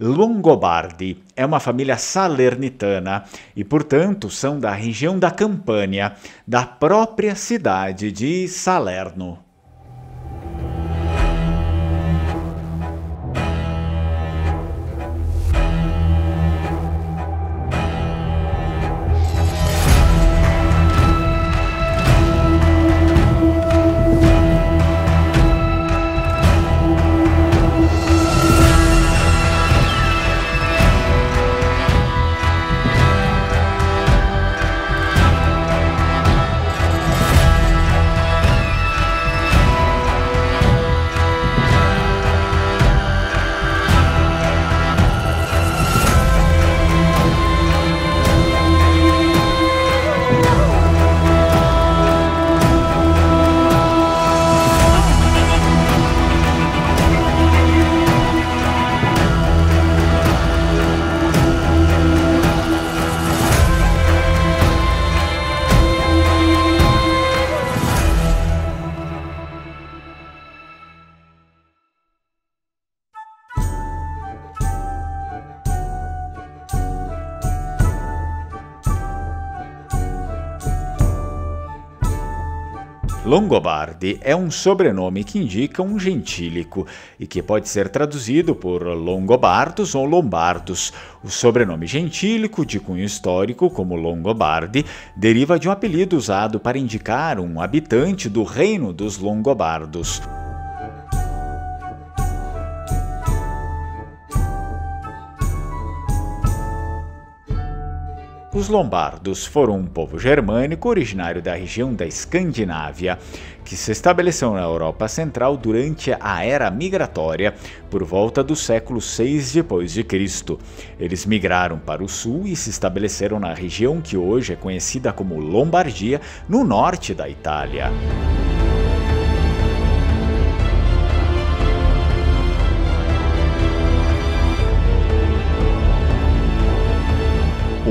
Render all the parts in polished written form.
Longobardi é uma família salernitana e, portanto, são da região da Campânia, da própria cidade de Salerno. Longobardi é um sobrenome que indica um gentílico e que pode ser traduzido por Longobardos ou Lombardos. O sobrenome gentílico, de cunho histórico, como Longobardi, deriva de um apelido usado para indicar um habitante do reino dos Longobardos. Os lombardos foram um povo germânico originário da região da Escandinávia, que se estabeleceu na Europa Central durante a Era Migratória, por volta do século VI d.C. Eles migraram para o sul e se estabeleceram na região que hoje é conhecida como Lombardia, no norte da Itália.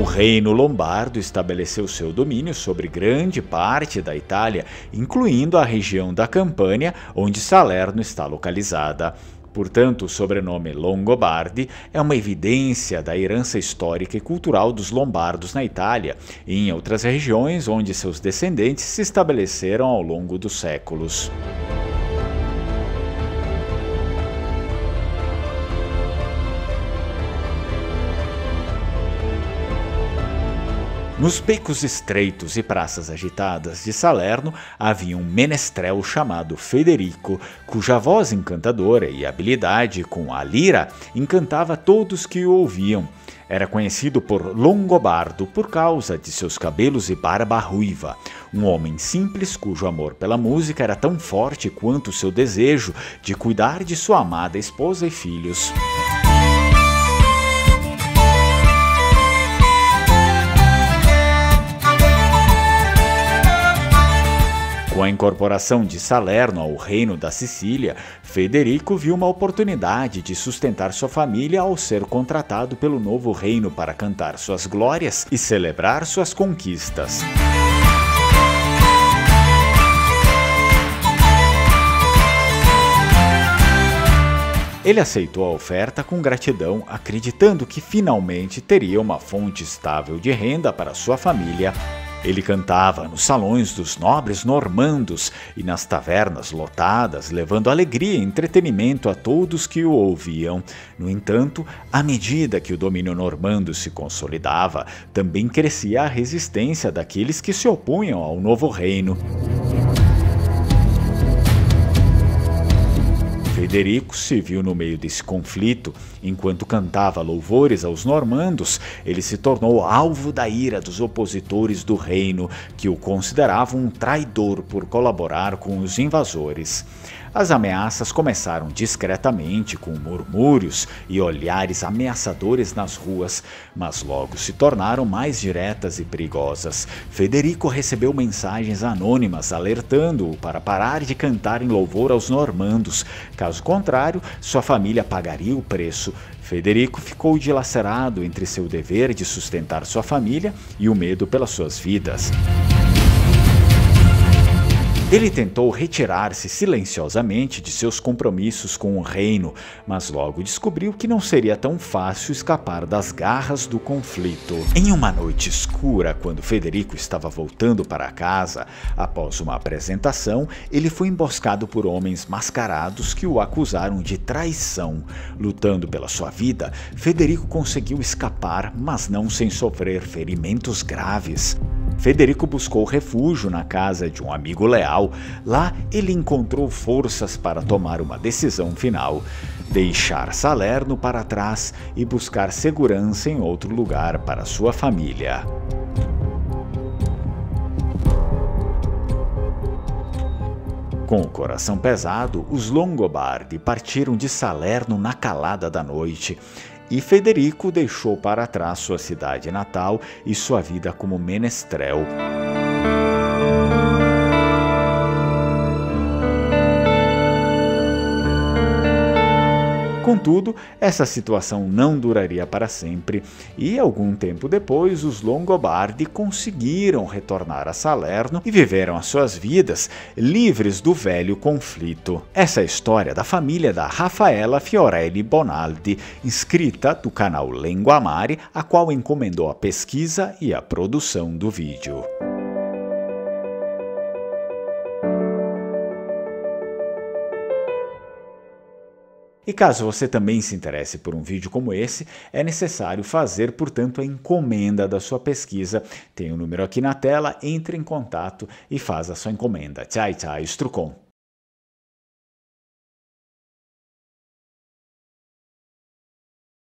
O reino lombardo estabeleceu seu domínio sobre grande parte da Itália, incluindo a região da Campânia, onde Salerno está localizada. Portanto, o sobrenome Longobardi é uma evidência da herança histórica e cultural dos lombardos na Itália e em outras regiões onde seus descendentes se estabeleceram ao longo dos séculos. Nos becos estreitos e praças agitadas de Salerno havia um menestrel chamado Federico, cuja voz encantadora e habilidade com a lira encantava todos que o ouviam. Era conhecido por Longobardo por causa de seus cabelos e barba ruiva. Um homem simples cujo amor pela música era tão forte quanto seu desejo de cuidar de sua amada esposa e filhos. Com a incorporação de Salerno ao reino da Sicília, Federico viu uma oportunidade de sustentar sua família ao ser contratado pelo novo reino para cantar suas glórias e celebrar suas conquistas. Ele aceitou a oferta com gratidão, acreditando que finalmente teria uma fonte estável de renda para sua família. Ele cantava nos salões dos nobres normandos e nas tavernas lotadas, levando alegria e entretenimento a todos que o ouviam. No entanto, à medida que o domínio normando se consolidava, também crescia a resistência daqueles que se opunham ao novo reino. Federico se viu no meio desse conflito. Enquanto cantava louvores aos normandos, ele se tornou alvo da ira dos opositores do reino, que o consideravam um traidor por colaborar com os invasores. As ameaças começaram discretamente, com murmúrios e olhares ameaçadores nas ruas, mas logo se tornaram mais diretas e perigosas. Federico recebeu mensagens anônimas alertando-o para parar de cantar em louvor aos normandos. Caso contrário, sua família pagaria o preço. Federico ficou dilacerado entre seu dever de sustentar sua família e o medo pelas suas vidas. Ele tentou retirar-se silenciosamente de seus compromissos com o reino, mas logo descobriu que não seria tão fácil escapar das garras do conflito. Em uma noite escura, quando Federico estava voltando para casa, após uma apresentação, ele foi emboscado por homens mascarados que o acusaram de traição. Lutando pela sua vida, Federico conseguiu escapar, mas não sem sofrer ferimentos graves. Federico buscou refúgio na casa de um amigo leal. Lá, ele encontrou forças para tomar uma decisão final: deixar Salerno para trás e buscar segurança em outro lugar para sua família. Com o coração pesado, os Longobardi partiram de Salerno na calada da noite. E Federico deixou para trás sua cidade natal e sua vida como menestrel. Contudo, essa situação não duraria para sempre e, algum tempo depois, os Longobardi conseguiram retornar a Salerno e viveram as suas vidas livres do velho conflito. Essa é a história da família da Raffaella Fiorelli Bonaldi, inscrita do canal Lengoamare, a qual encomendou a pesquisa e a produção do vídeo. E caso você também se interesse por um vídeo como esse, é necessário fazer, portanto, a encomenda da sua pesquisa. Tem o número aqui na tela, entre em contato e faça a sua encomenda. Tchau, tchau, Strucon.